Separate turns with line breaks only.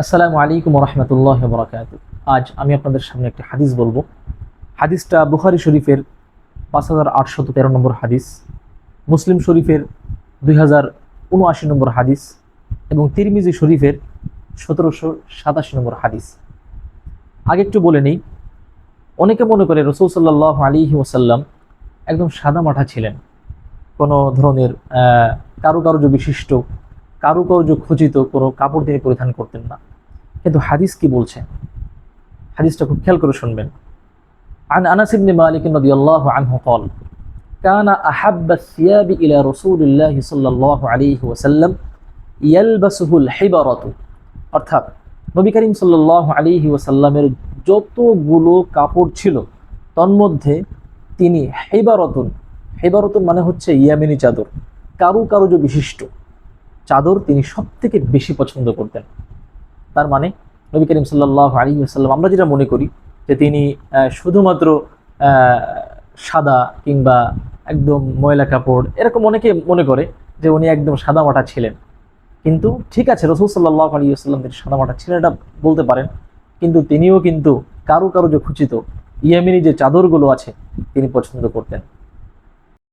আসসালামু আলাইকুম রহমতুল্লাহ বরাকাত। আজ আমি আপনাদের সামনে একটি হাদিস বলবো। হাদিসটা বুখারী শরীফের 5813 নম্বর হাদিস, মুসলিম শরীফের 2079 নম্বর হাদিস এবং তিরমিজি শরীফের 1787 নম্বর হাদিস। আগে একটু বলে নেই, অনেকে মনে করে রাসূল সাল্লাল্লাহু আলাইহি ওয়াসাল্লাম একদম সাদামাটা ছিলেন, কোনো ধরনের কারুকার্য বিশিষ্ট, কারুকার্য খচিত কোনো কাপড় তিনি পরিধান করতেন না। কিন্তু হাদিস কি বলছে, হাদিসটা খুব খেয়াল করে শুনবেন। عن أنس بن مالك رضي الله عنه قال كان أحب الثياب إلى رسول الله صلى الله عليه وسلم يلبسه الحبرة। অর্থাৎ নবী করিম সাল্লাল্লাহু আলাইহি ওয়াসাল্লামের যতগুলো কাপড় ছিল তন্মধ্যে তিনি হিবারতুন, হিবারতুন মানে হচ্ছে ইয়ামিনী চাদর, কারুকার্য বিশিষ্ট চাদর তিনি সবথেকে বেশি পছন্দ করতেন। তার মানে নবী করিম সাল্লাল্লাহু আলাইহি ওয়াসাল্লাম, আমরা যেটা মনে করি যে তিনি শুধুমাত্র সাদা কিংবা একদম ময়লা কাপড়, এরকম অনেকে মনে করে যে উনি একদম সাদামাটা ছিলেন। কিন্তু ঠিক আছে, রাসূল সাল্লাল্লাহু আলাইহি ওয়াসাল্লাম তিনি সাদামাটা ছিলেন এটা বলতে পারেন, কিন্তু তিনিও কিন্তু কারুকার্য খচিত ইয়ামিনী যে চাদরগুলো আছে তিনি পছন্দ করতেন।